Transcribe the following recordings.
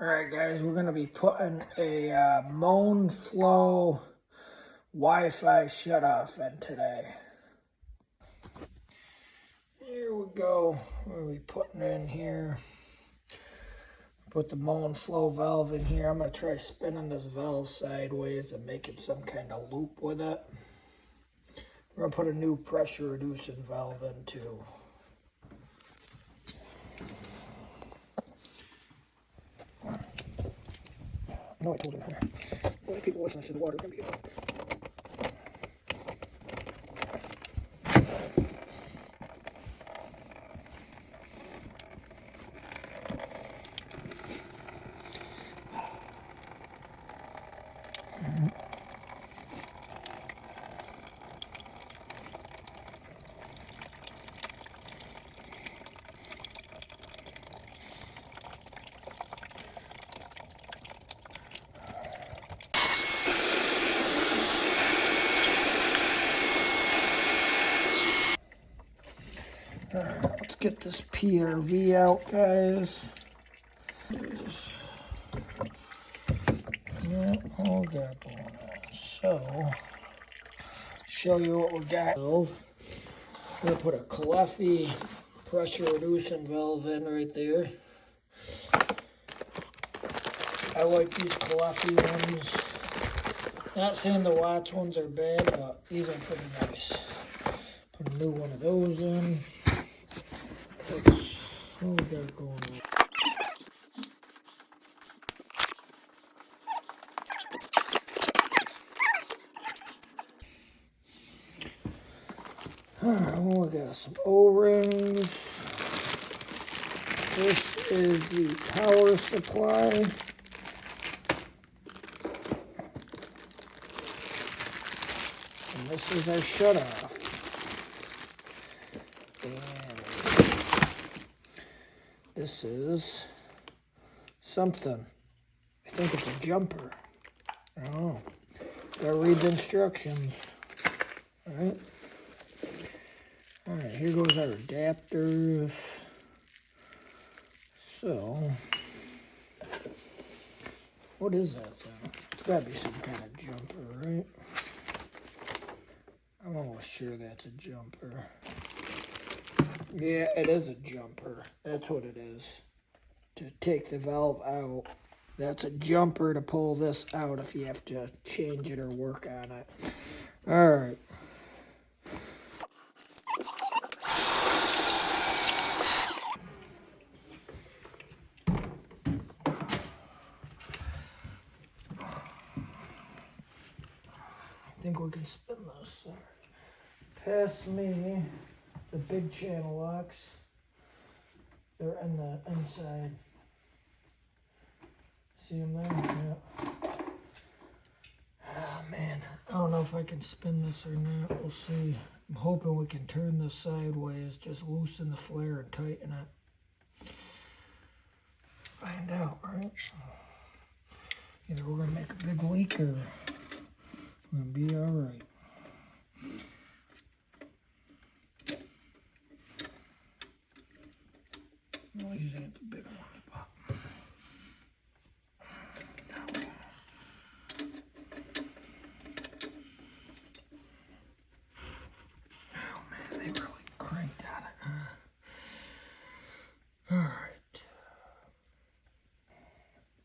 Alright guys, we're going to be putting a Moen Flo WiFi shut-off in today. Here we go. We're going to be putting in here. Put the Moen Flo valve in here. I'm going to try spinning this valve sideways and making some kind of loop with it. We're going to put a new pressure reducing valve in too. I know I told you, a lot of people listening to the water are going to be good. Let's get this PRV out, guys. Yeah, all we got going on. So, show you what we got. We're gonna put a Caleffi pressure reducing valve in right there. I like these Caleffi ones. Not saying the Watts ones are bad, but these are pretty nice. Put a new one of those in. What we got going on? Oh, we got some O-rings. This is the power supply. And this is our shutoff. And this is something. I think it's a jumper. I don't know. Gotta read the instructions. Alright. Alright, here goes our adapters. So, what is that thing? It's gotta be some kind of jumper, right? I'm almost sure that's a jumper. Yeah, it is a jumper. That's what it is. To take the valve out. That's a jumper to pull this out if you have to change it or work on it. Alright. I think we can spin this. Pass me the big channel locks. They're in the inside. See them there? Yeah. Oh man, I don't know if I can spin this or not. We'll see. I'm hoping we can turn this sideways. Just loosen the flare and tighten it. Find out, right? Either we're gonna make a big leak or we're gonna be all right. Well, these ain't the big ones, but oh man, they really cranked on it, huh?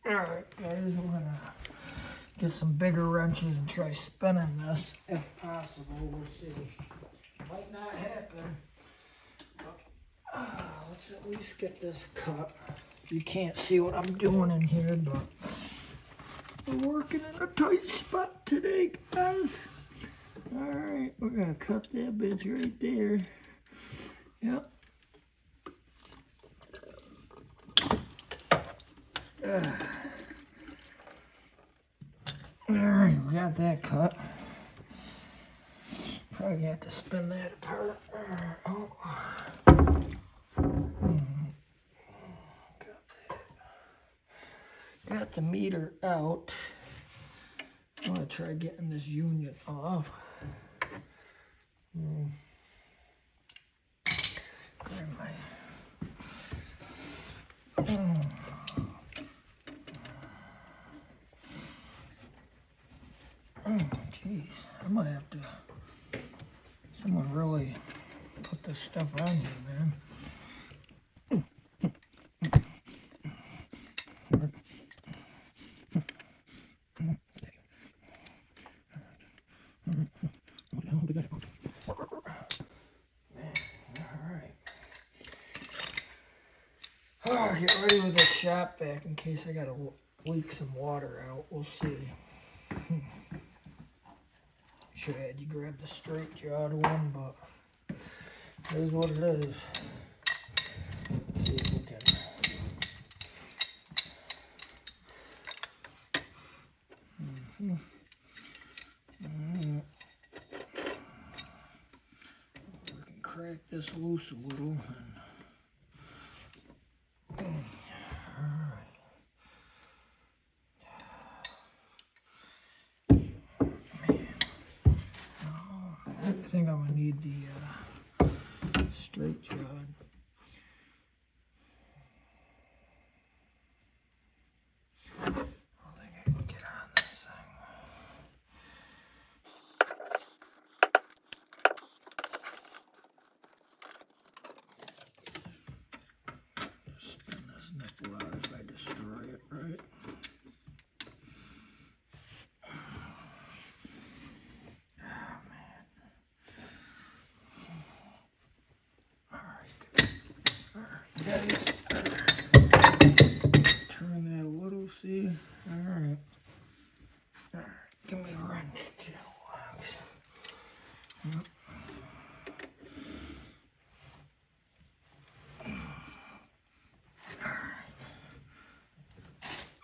Alright, guys, we're gonna get some bigger wrenches and try spinning this if possible. We'll see. Might not happen. Let's at least get this cut. You can't see what I'm doing in here, but we're working in a tight spot today, guys. Alright, we're gonna cut that bitch right there. Yep. Alright, we got that cut. Probably gonna have to spin that apart. Oh. Got the meter out. I'm gonna try getting this union off. Grab my Jeez, I might have to, someone really put this stuff on here, man. Oh, get ready with the shop vac in case I gotta leak some water out. We'll see. Should have had you grab the straight jawed one, but it is what it is. Let's see if we can. We can crack this loose a little. I think I'm gonna need the straight jawed. I don't think I can get on this thing. Just spin this nipple out if I destroy it, right? Guys, turn that a little, see? Alright. Alright, give me a wrench, Wax. Yep.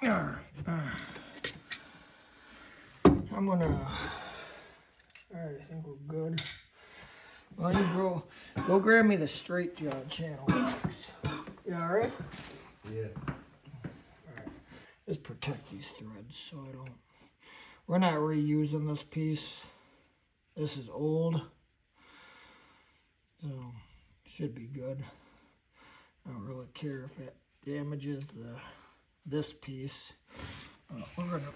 Alright. I'm gonna. Alright, I think we're good. Well, you go grab me the straight jaw channel. You alright? Yeah. Alright. Just protect these threads so I don't. We're not reusing this piece. This is old. So, should be good. I don't really care if it damages this piece. We're gonna.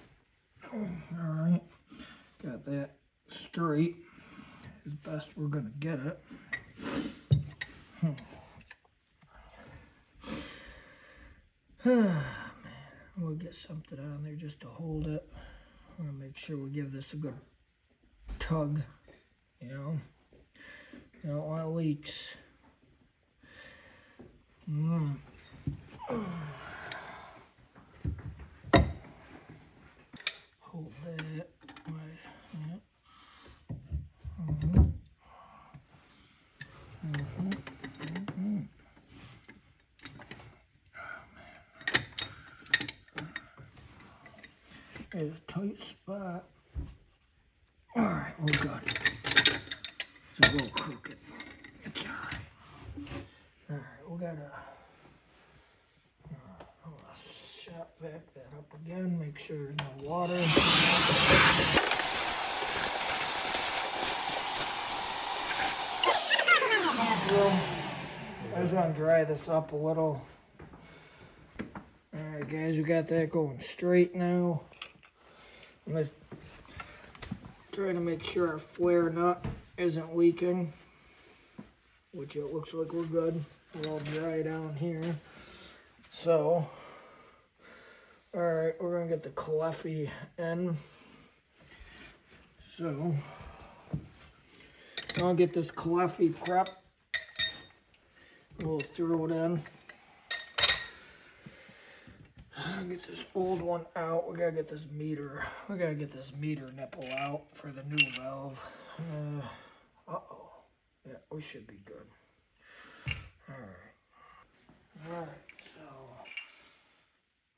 Alright. Got that straight as best we're gonna get it. Man, we'll get something on there just to hold it. I'm gonna make sure we give this a good tug, you know. You don't want leaks. Hold that. Right. Yep. There's a tight spot. Alright, we're good. It's a little crooked, but it's alright. Alright, we gotta shop vac that up again, make sure there's no water. I just want to dry this up a little. Alright guys, we got that going straight now. I'm going to try to make sure our flare nut isn't leaking, which it looks like we're good. We're all dry down here. So, alright, we're going to get the Caleffi in. So, I'll get this Caleffi prep. We'll throw it in. Get this old one out. We gotta get this meter. We gotta get this meter nipple out for the new valve. Uh-oh. Yeah, we should be good. Alright. Alright, so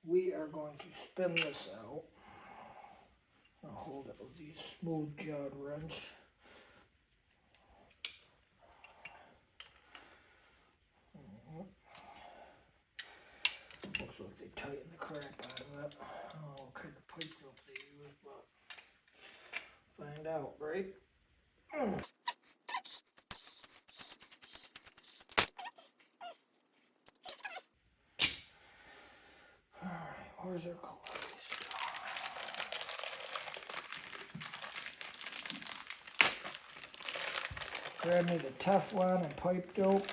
we are going to spin this out. I'll hold it with the smooth jawed wrench. Looks like they tighten the crap out of it. I don't know what kind of pipe rope they use, but find out, right? Alright, where's our Caleffi stuff? Grab me the Teflon and pipe dope.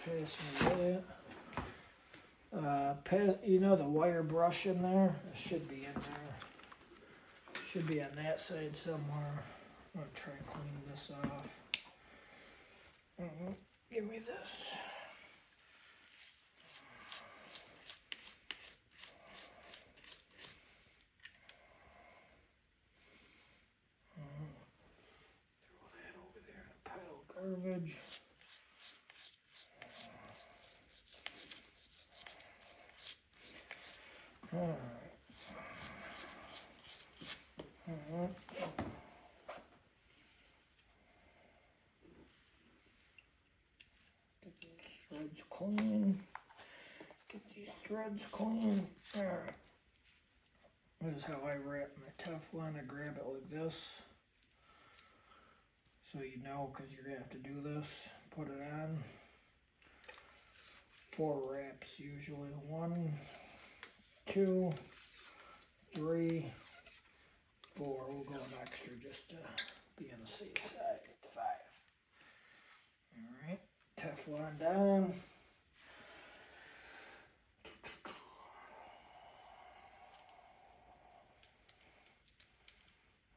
Pass me that. You know the wire brush in there? It should be in there. Should be on that side somewhere. I'm going to try and clean this off. Give me this. Throw that over there in a pile of garbage. Alright. Get these threads clean. Get these threads clean. Alright. This is how I wrap my Teflon. I grab it like this. So you know, because you're going to have to do this. Put it on. 4 wraps usually. 1, 2, 3, 4. We'll go an extra just to be on the safe side. 5. Alright. Teflon down.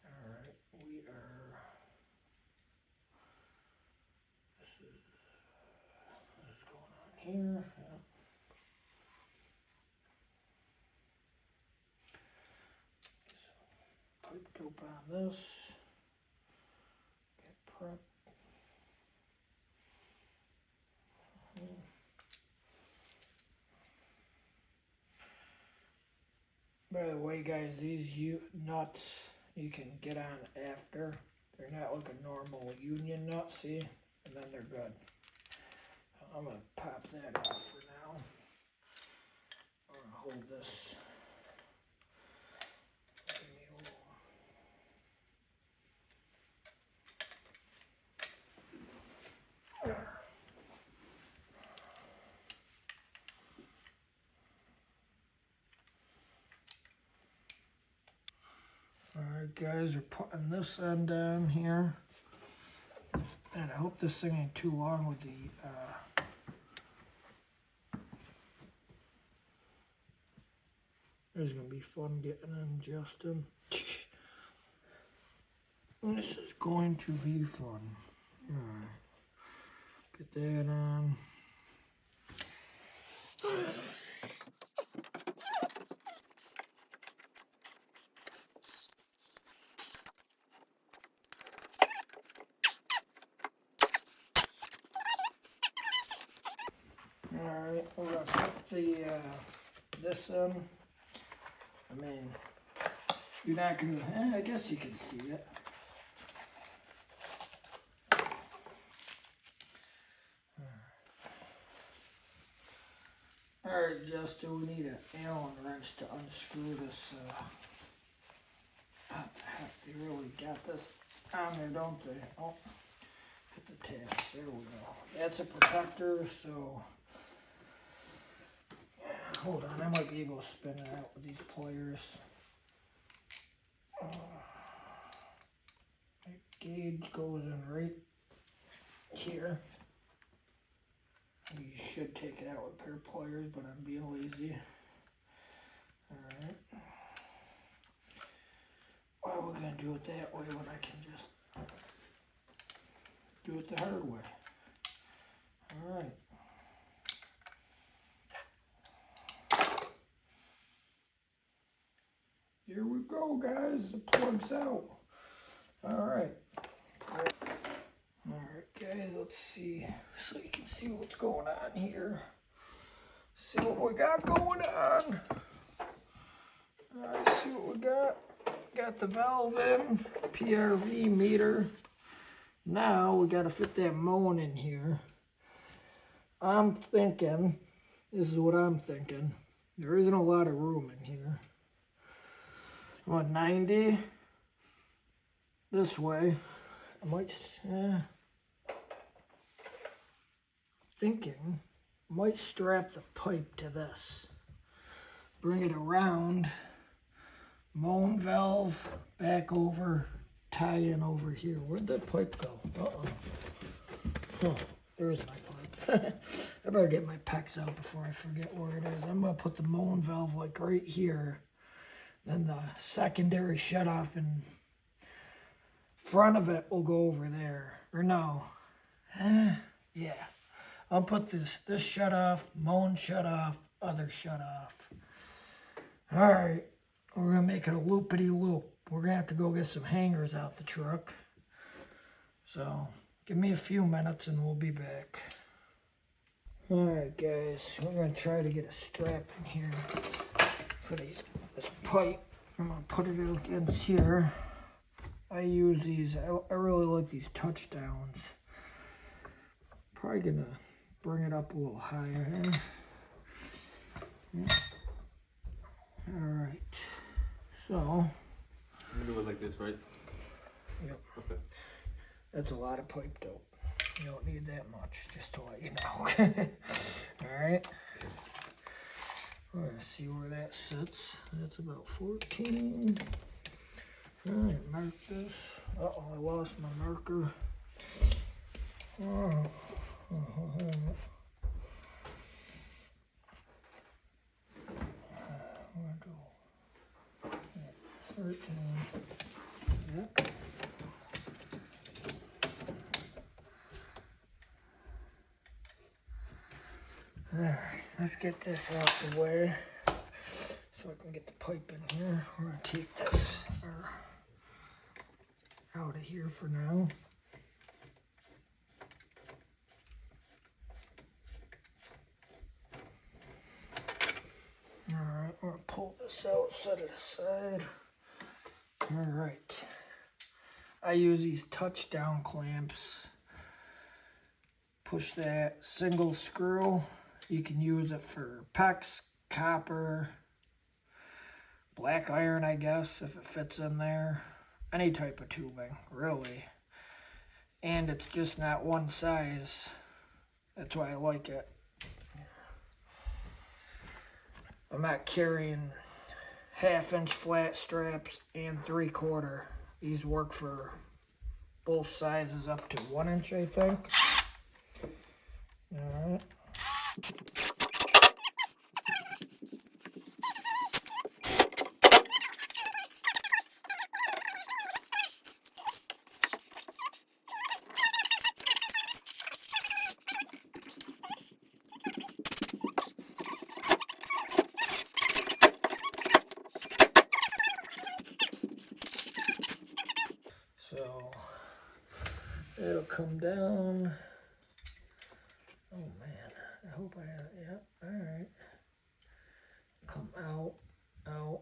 Alright. We are... This is going on here. Pipe dope on this. Get prepped. By the way, guys, these nuts you can get on after. They're not like a normal union nut, see? And then they're good. I'm going to pop that off for now. I'm going to hold this. Alright guys, we're putting this end down here. And I hope this thing ain't too long with the It's gonna be fun getting in, Justin. This is going to be fun. Alright. Get that on. Alright, we're gonna put the this in. I mean, you're not gonna, I guess you can see it. Alright, Justin, we need an Allen wrench to unscrew this. What the heck, they really got this on there, don't they? Oh, put the tabs, there we go. That's a protector, so hold on, I might be able to spin it out with these pliers. That gauge goes in right here. You should take it out with a pair of pliers, but I'm being lazy. Alright. Why are we going to do it that way when I can just do it the hard way? Alright. Here we go, guys. The plug's out. Alright. Alright, guys, let's see. So you can see what's going on here. See what we got going on. Alright, see what we got. Got the valve in. PRV meter. Now we got to fit that Moen in here. I'm thinking, this is what I'm thinking. There isn't a lot of room in here. I want 90 this way. I might, thinking, might strap the pipe to this. Bring it around Moen valve back over, tie in over here. Where'd that pipe go? Uh-oh. Huh, there's my pipe. I better get my pecs out before I forget where it is. I'm gonna put the Moen valve like right here. Then the secondary shut off in front of it will go over there. Or no. Yeah. I'll put this shut off, Moen shut off, other shut off. Alright. We're gonna make it a loopity loop. We're gonna have to go get some hangers out the truck. So give me a few minutes and we'll be back. Alright guys, we're gonna try to get a strap in here for this pipe. I'm gonna put it against here. I use these, I really like these touchdowns. Probably gonna bring it up a little higher here. Alright, so. You do it like this, right? Yep. Okay. That's a lot of pipe dope. You don't need that much, just to let you know. Alright. We're gonna see where that sits. That's about 14. Alright, mark this. Uh-oh, I lost my marker. Oh. We'll do 13. Yep. Alright, let's get this out the way so I can get the pipe in here. We're going to take this out of here for now. Alright, we're going to pull this out, set it aside. Alright. I use these touchdown clamps. Push that single screw. You can use it for PEX, copper, black iron, I guess, if it fits in there. Any type of tubing, really. And it's just not one size. That's why I like it. I'm not carrying 1/2-inch flat straps and 3/4. These work for both sizes up to 1 inch, I think. Alright. So it'll come down. Oh man, I hope yep, alright. Come out, alright.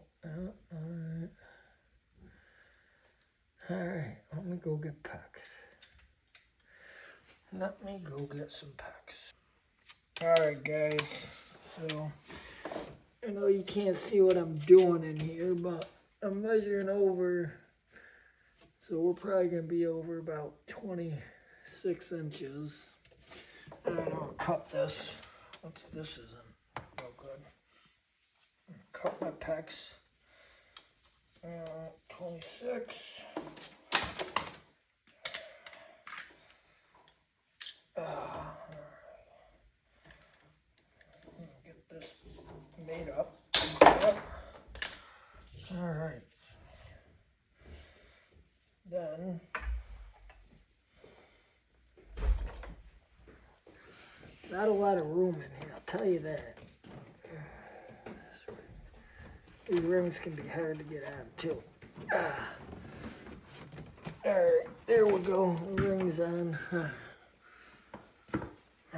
Alright, let me go get PEX. Let me go get some PEX. Alright guys, so I know you can't see what I'm doing in here, but I'm measuring over. So we're probably going to be over about 26 inches. And I'll cut this. This isn't real good. Cut my PEX. 26. Get this made up. Alright. Then not a lot of room in here, I'll tell you that. These rings can be hard to get on too. Alright, there we go. Rings on. I'm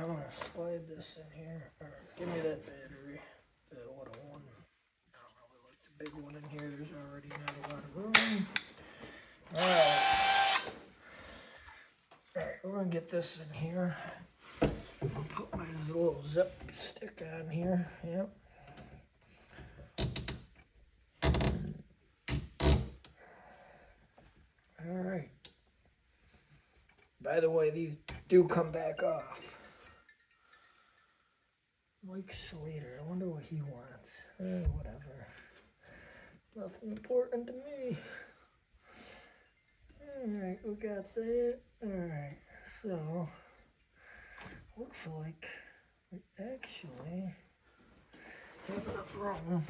gonna slide this in here. Alright, give me that battery. The little one. I don't really like the big one in here. There's already not a lot of room. Alright, we're going to get this in here. I'll put my little zip stick on here. Yep. Alright. By the way, these do come back off. Mike Slater, I wonder what he wants. Whatever. Nothing important to me. Alright, we got that. Alright, so looks like we actually have enough room.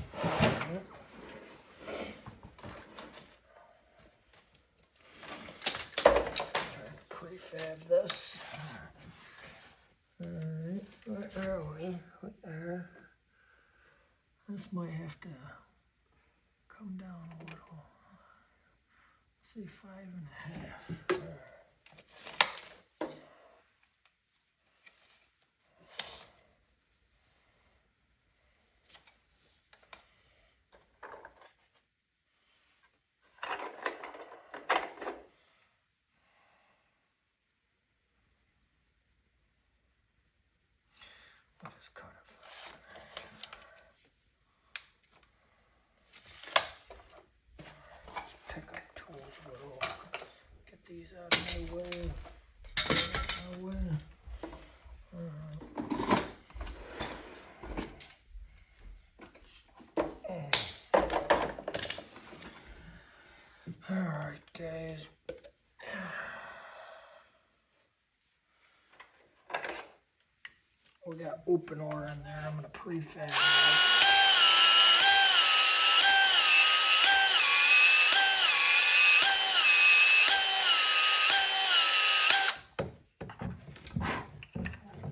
Prefab this. Alright, where are we? This might have to come down a little. Say 5.5. I'll just cut it. Pick up tools a little. Get these out of my way. Alright, guys. We got open ore in there. I'm going to prefab that.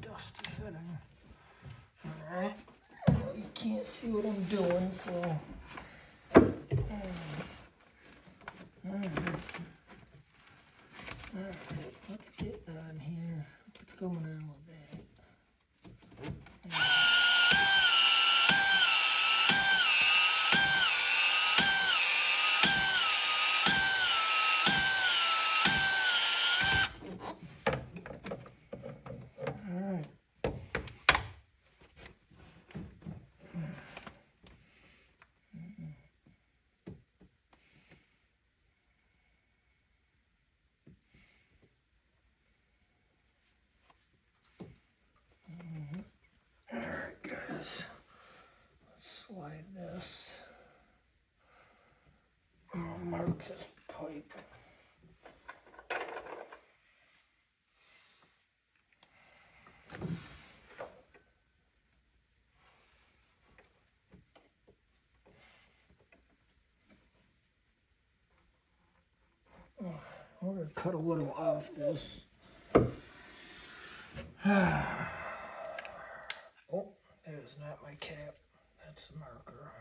Dusty fitting. Alright. You can't see what I'm doing, so. Alright, let's get on here. What's going on with that? Alright. Alright, guys. Let's slide this. I'll mark this pipe. We're going to cut a little off this. Oh, that is not my cap. That's the marker.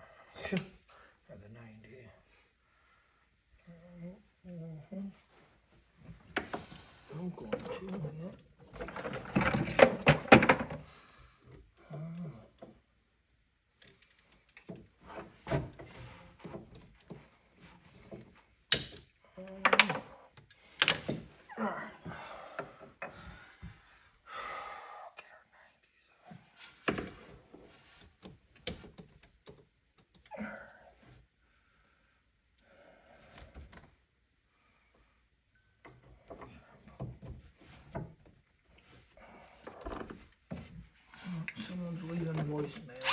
Or the 90. I'm going to. Someone's leaving voicemail.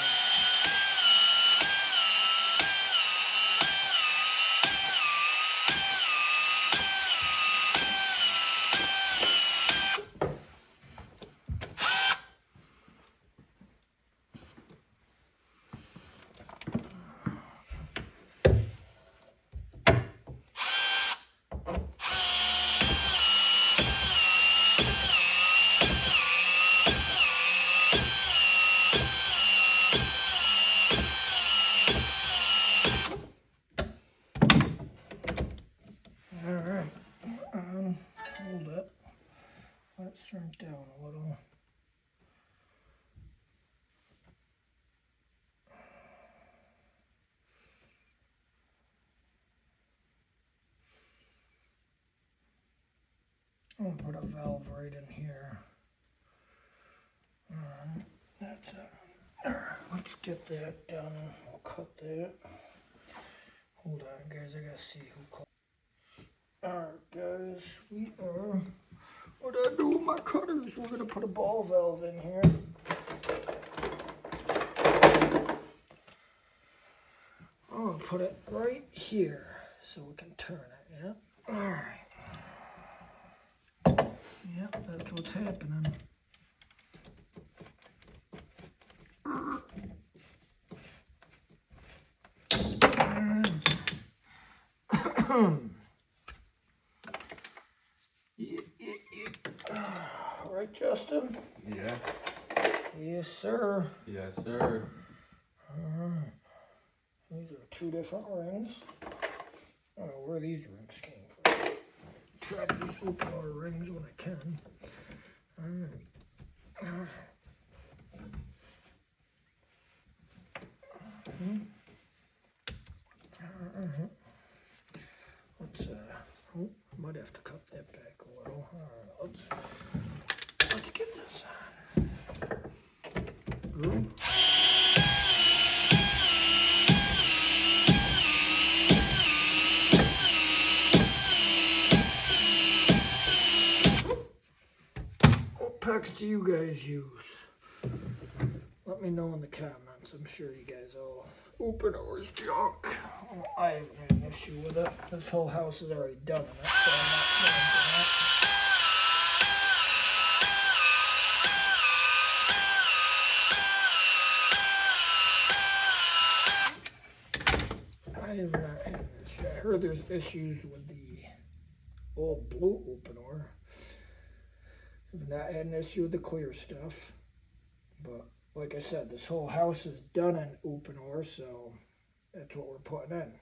Shrink down a little. I'm gonna put a valve right in here. That's it. Alright, let's get that done. We'll cut that. Hold on, guys. I gotta see who called. Alright, guys. We are. What do I do with my cutters? We're gonna put a ball valve in here. Oh, put it right here so we can turn it, yeah? Alright. Yep, that's what's happening. Right, Justin? Yeah. Yes, sir. Yes, sir. Alright. These are two different rings. I don't know where these rings came from. Try to use open our rings when I can. Alright. Let's oh, might have to cut that back a little. Alright, let's get this on. What packs do you guys use? Let me know in the comments. I'm sure you guys all open ours junk. I haven't had an issue with it. This whole house is already done in it, so I'm not paying for that. I have not had an issue. I heard there's issues with the old blue opener. I've not had an issue with the clear stuff. But like I said, this whole house is done in open ore, so that's what we're putting in.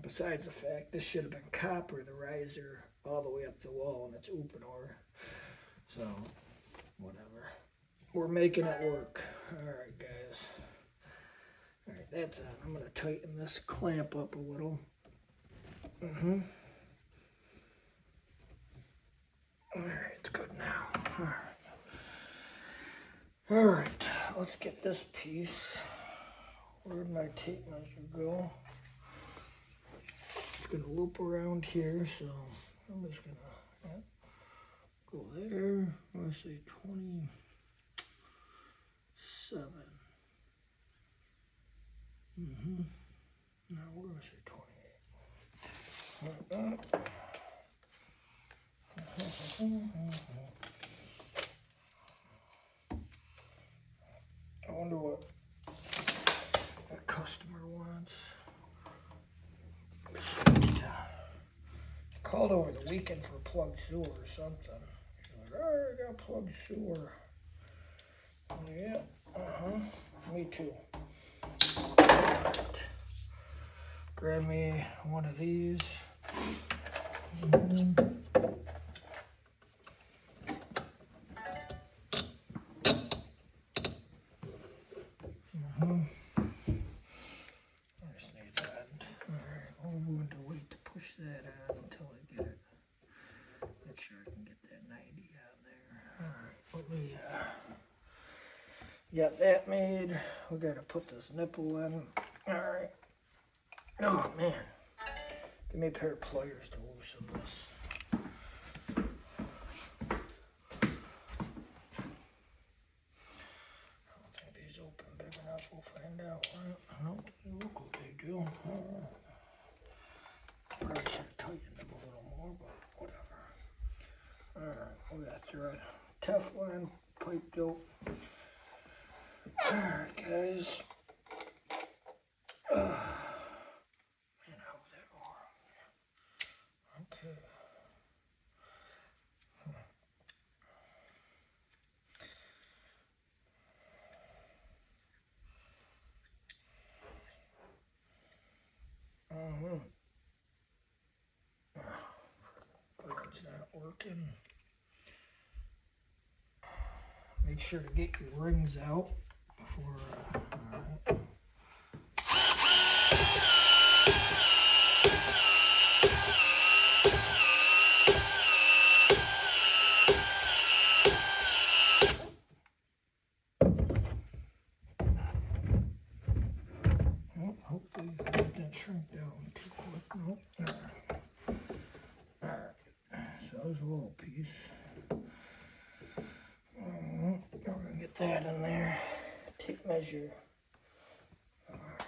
Besides the fact, this should have been copper, the riser, all the way up the wall, and it's open ore. So, whatever. We're making it work. Alright, guys. Alright, that's it. I'm going to tighten this clamp up a little. Alright, it's good now. Alright, let's get this piece. Where'd my tape measure go? It's gonna loop around here, so I'm just gonna go there. I'm gonna say 27. Now we're gonna say 28. Like that. I wonder what a customer wants. I called over the weekend for a plugged sewer or something. She's like, oh, I got a plugged sewer. Yeah, me too. Right. Grab me one of these. I just need that. Alright, I'm going to wait to push that on until I get it. Make sure I can get that 90 on there. Alright, let me, got that made. We gotta put this nipple in. Alright. Oh man. Give me a pair of pliers to loosen this. We'll find out. Right? They look what they do. Alright. Probably should have tightened them a little more, but whatever. Alright, we got thread. Teflon, pipe dope. Alright, guys. Man, how that are. Okay. It's not working. Make sure to get your rings out before. Alright. Well, hopefully it didn't shrink down too quick. Nope. Alright. So there's a little piece. We're gonna get that in there. Tape measure. Alright.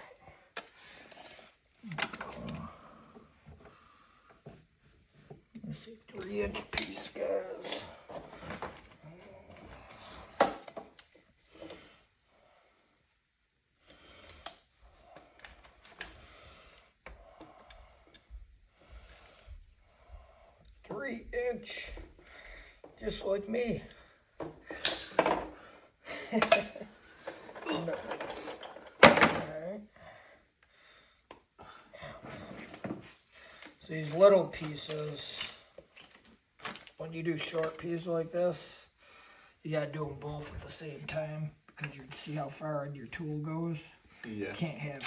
3-inch piece, guys. Three-inch, just like me. Alright. So these little pieces, when you do short pieces like this, you gotta do them both at the same time because you see how far in your tool goes. Yeah. You can't have it.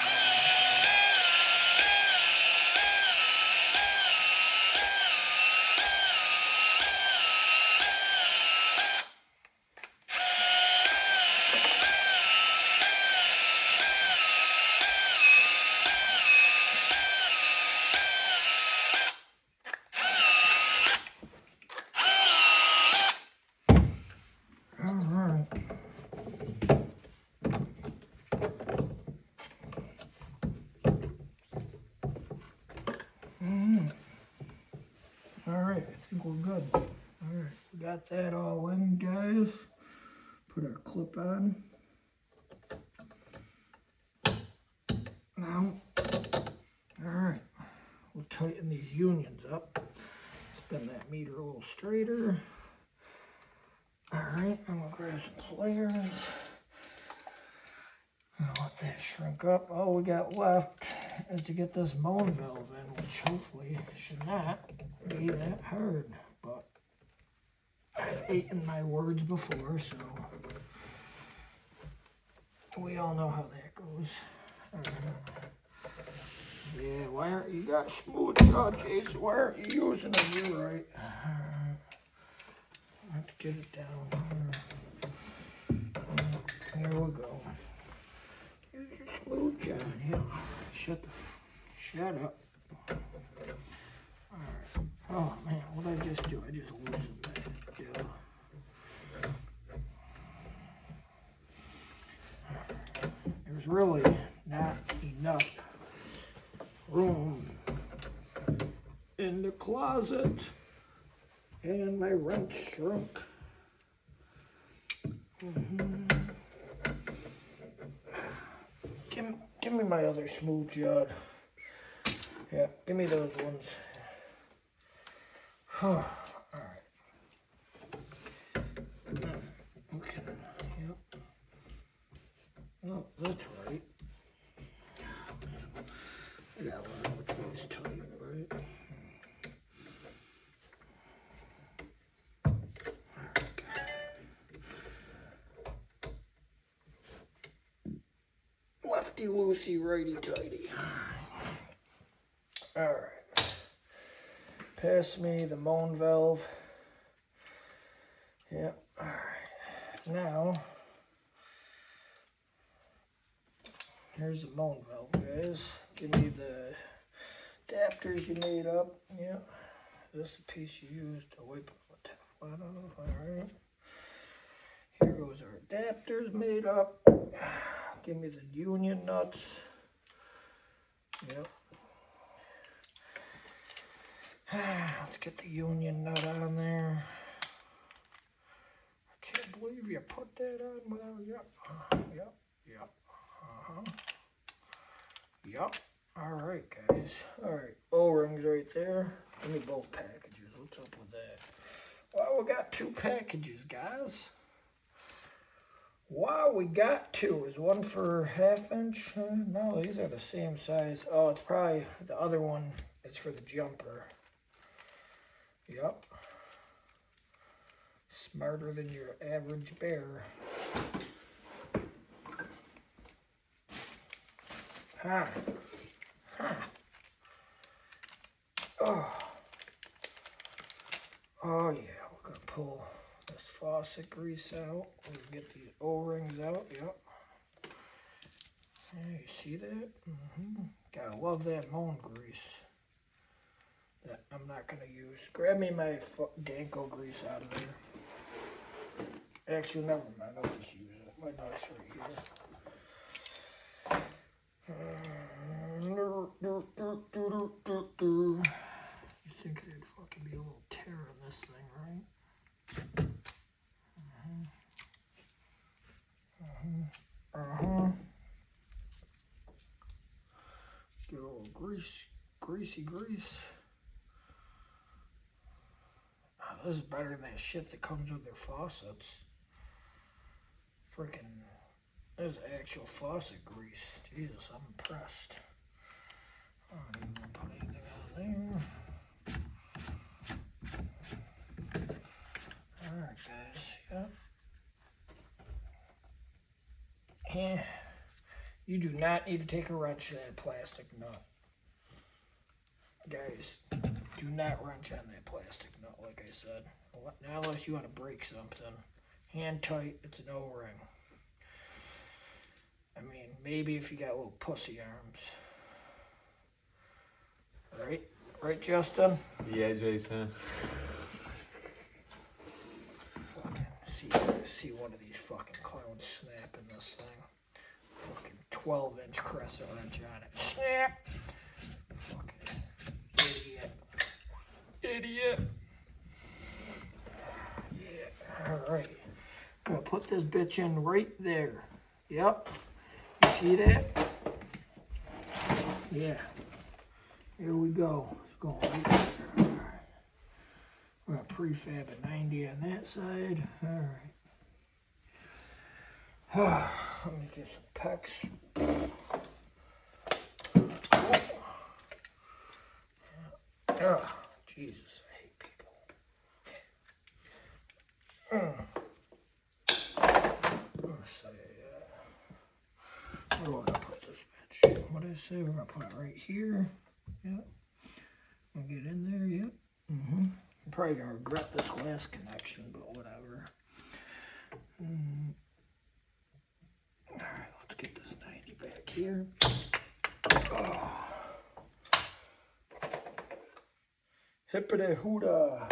Alright, I think we're good. Alright, we got that all in, guys. Put our clip on. Now, alright, we'll tighten these unions up. Spin that meter a little straighter. Alright, I'm gonna grab some pliers. I'll let that shrink up. All we got left is to get this Moen valve in, which hopefully should not be that hard. But I've eaten my words before, so we all know how that goes. Yeah, why aren't you got smooth jaw, Jason? Why aren't you using it? You're right. I have to get it down. Here we go. Use your smooth jaw. Yeah. Shut up. Alright. Oh man, what did I just do? I just loosened that. Yeah. There's really not enough room in the closet, and my wrench shrunk. Give me my other smooth jawed. Yeah, give me those ones. Alright. Okay, yep. Oh, that's right. I gotta learn which one's tight, right? Lefty loosey, righty tighty. Alright. Pass me the Moen valve. Yep. Alright. Now, here's the Moen valve, guys. Give me the adapters you made up. Yep. This is the piece you used to wipe the Teflon off. Alright. Here goes our adapters made up. Give me the union nuts. Yep. Let's get the union nut on there. I can't believe you put that on without, yep. Yep. Alright, guys. Alright, O-rings right there. Give me both packages. What's up with that? Well, we got two packages, guys. Wow, we got two. Is one for 1/2 inch? No, these are the same size. Oh, it's probably the other one. It's for the jumper. Yep. Smarter than your average bear. Ha. Ha. Oh. Oh yeah, we're gonna pull this faucet grease out. We'll get these O-rings out. Yep. Yeah, you see that? Gotta love that Moen grease. That I'm not gonna use. Grab me my Danko grease out of there. Actually, never mind. I'll just use it. My nut's right here. You think there'd fucking be a little tear Get a little greasy grease. Oh, this is better than that shit that comes with their faucets. Freaking, this is actual faucet grease. Jesus, I'm impressed. I don't even want to put anything on there. Alright, guys. Yep. Yeah. You do not need to take a wrench to that plastic nut. Guys, do not wrench on that plastic nut, like I said. Not unless you want to break something. Hand tight, it's an O-ring. I mean, maybe if you got little pussy arms. Right? Right, Justin? Yeah, Jason. Fucking see one of these fucking clowns snapping this thing. Fucking 12-inch crescent wrench on it. Snap! Fucking idiot. Idiot. Yeah, alright. I'm gonna put this bitch in right there. Yep. You see that? Yeah. Here we go. It's going right there. Alright. We're gonna prefab a 90 on that side. Alright. Let me get some pecs. Oh, Jesus, I hate people. Let's say, where do I want to put this bitch? What did I say? We're gonna put it right here. Yep. We'll get in there. Yep. I'm probably gonna regret this last connection, but whatever. Alright, let's get this 90 back here. Oh. Hippity hoodah.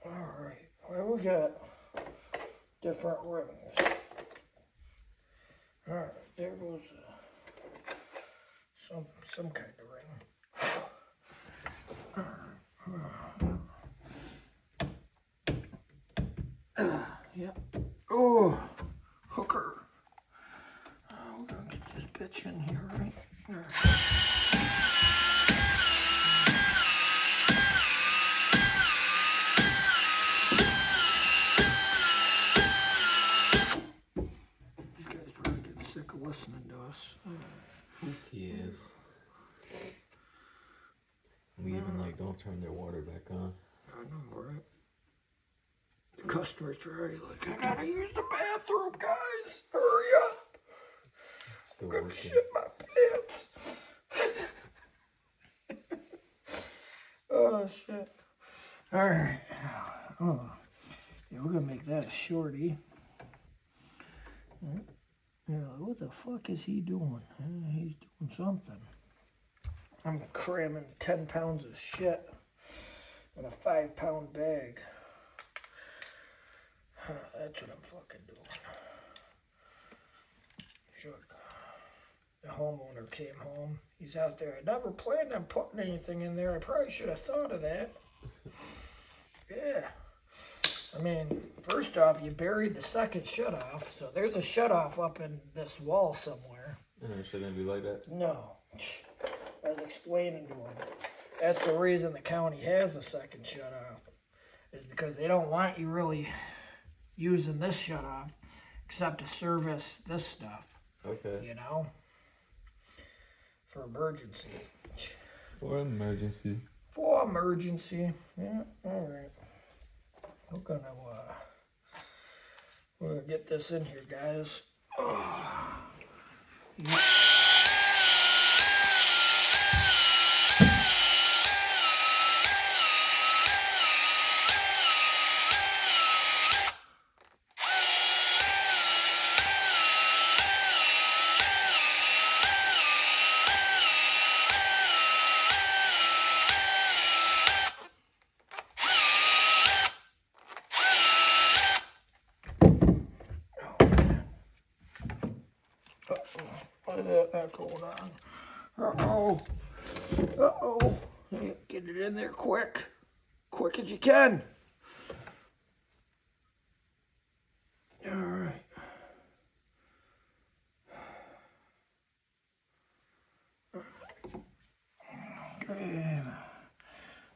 Alright, well, we got different rings. Alright, there goes some kind of ring. Yep. Oh, hooker. We're gonna get this bitch in here, right? These guys probably getting sick of listening to us. Who cares? We even don't turn their water back on. I know, right? The customers probably like, I gotta use the bathroom, guys. Hurry up. Still I'm gonna working. shit my pants. Oh, shit. Alright. Oh. Yeah, we're gonna make that a shorty. Yeah, what the fuck is he doing? He's doing something. I'm cramming 10 pounds of shit in a 5-pound bag. That's what I'm fucking doing. Sure. The homeowner came home. He's out there. I never planned on putting anything in there. I probably should have thought of that. Yeah. I mean, first off, you buried the second shutoff, so there's a shutoff up in this wall somewhere. It shouldn't be like that. No. I was explaining to him. That's the reason the county has a second shutoff, is because they don't want you really using this shutoff except to service this stuff. Okay. You know? For emergency. For emergency. For emergency. Yeah, alright. We're gonna get this in here, guys. Oh. Yeah. What is that going on? Uh-oh. Uh-oh. Get it in there quick. Quick as you can. All right.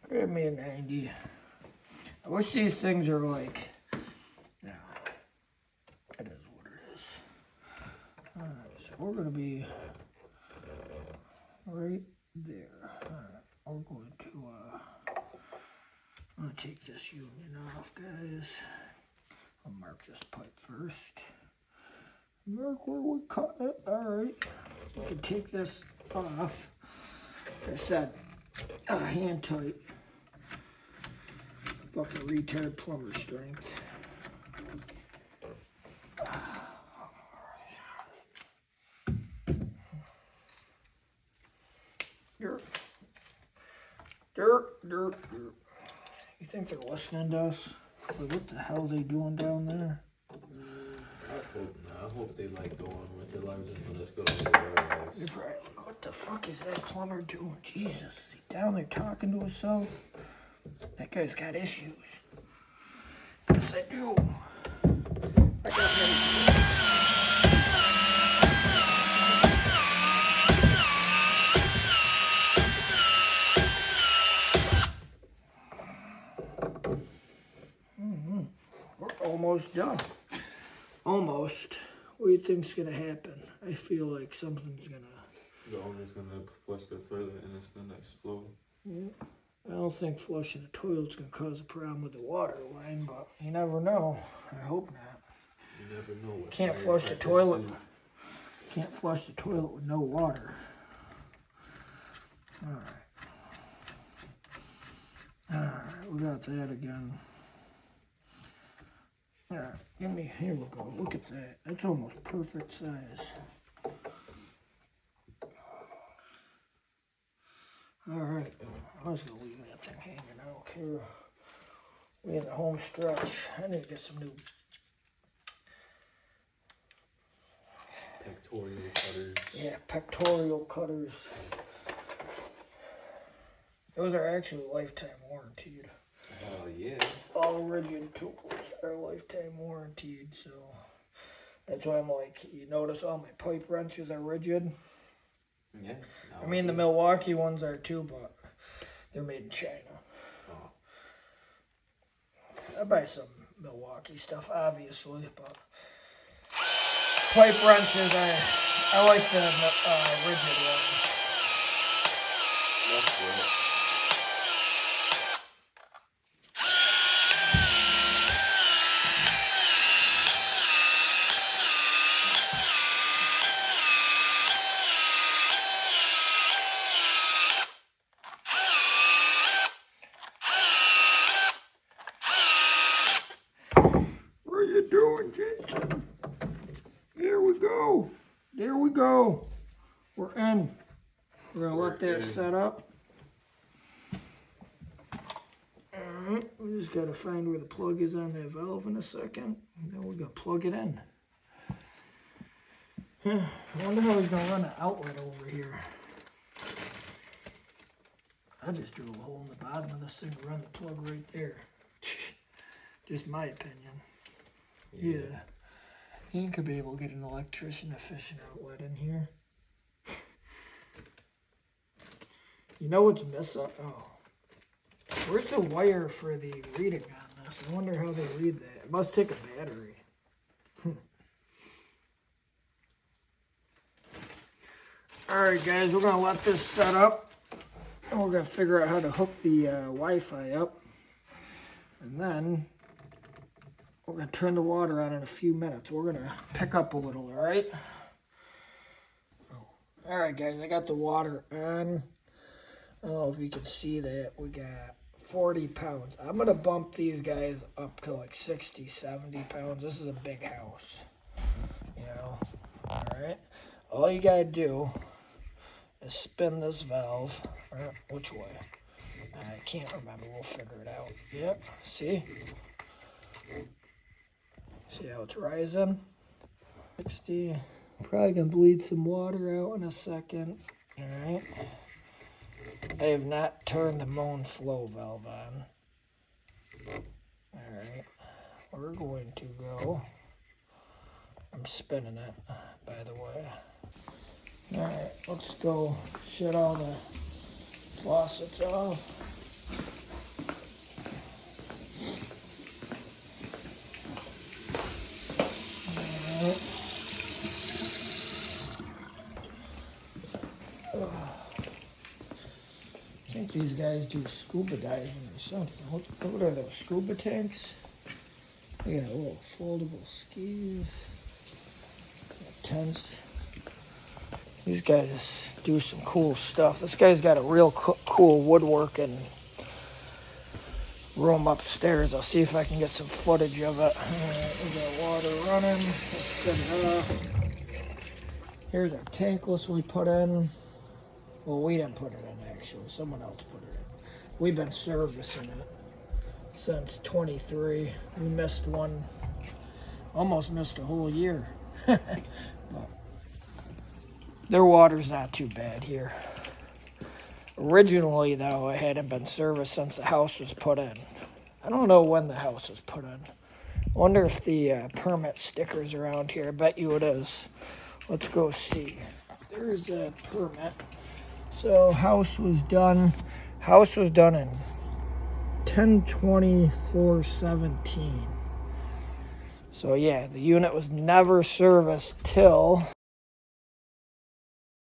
Grab me a 90. I wish these things are like, yeah, it is what it is. Alright, so we're going to be right there. Alright, we're going to, I'm going to take this union off, guys. I'll mark this pipe first. Mark where we cut it. Alright, we can take this off. Like I said, hand tight. Fucking retard plumber strength. Dirt. You think they're listening to us? Like, what the hell are they doing down there? I hope not. I hope they like going with their lives and let's go to their lives. What the fuck is that plumber doing? Jesus, is he down there talking to himself? That guy's got issues. Yes, I do. I got issues. We're almost done. Almost. What do you think's gonna happen? I feel like something's gonna... The owner's gonna flush the toilet and it's gonna explode. Yeah. I don't think flushing the toilet's gonna cause a problem with the water line, but you never know. I hope not. You never know. Can't flush the toilet. Can't flush the toilet with no water. Alright, we got that again. Alright, here we go. Look at that. That's almost perfect size. Alright, I was going to leave that thing hanging. I don't care. We in the home stretch. I need to get some new pectoral cutters. Yeah, pectoral cutters. Those are actually lifetime warranted. Oh, yeah. All rigid tools are lifetime warranted, so that's why I'm like, you notice all my pipe wrenches are rigid? Yeah. I mean, the Milwaukee ones are too, but they're made in China. Oh. I buy some Milwaukee stuff, obviously, but pipe wrenches, I like the rigid ones. That's good. There we go. We're in. We're gonna let that set up. Alright, we just gotta find where the plug is on that valve in a second. And then we're gonna plug it in. I wonder how he's gonna run an outlet over here. I just drilled a hole in the bottom of this thing to run the plug right there. Just my opinion. Yeah. He could be able to get an electrician efficient outlet in here. You know what's missing? Oh. Where's the wire for the reading on this? I wonder how they read that. It must take a battery. Alright guys, we're going to let this set up. And we're going to figure out how to hook the Wi-Fi up. And then we're going to turn the water on in a few minutes. We're going to pick up a little, alright? Alright guys, I got the water on. I don't know if you can see that. We got 40 pounds. I'm going to bump these guys up to like 60, 70 pounds. This is a big house. You know? Alright? All you got to do is spin this valve. Which way? I can't remember. We'll figure it out. Yep. See? See how it's rising? 60. Probably going to bleed some water out in a second. Alright. I have not turned the Moen Flo valve on. Alright. We're going to go. I'm spinning it, by the way. Alright, let's go shut all the Faucets off. I think these guys do scuba diving or something. What are those, scuba tanks? They got little foldable skis, tents. These guys do some cool stuff. This guy's got a real cool woodworking room upstairs. I'll see if I can get some footage of it. We got water running. Let's get it off. Here's our tankless we put in. Well, we didn't put it in, actually. Someone else put it in. We've been servicing it since 23. We missed one, almost missed a whole year. But their water's not too bad here. Originally, though, it hadn't been serviced since the house was put in. I don't know when the house was put in. I wonder if the permit sticker's around here. I bet you it is. Let's go see. There's a permit. So house was done in 10/24/17. So yeah, the unit was never serviced till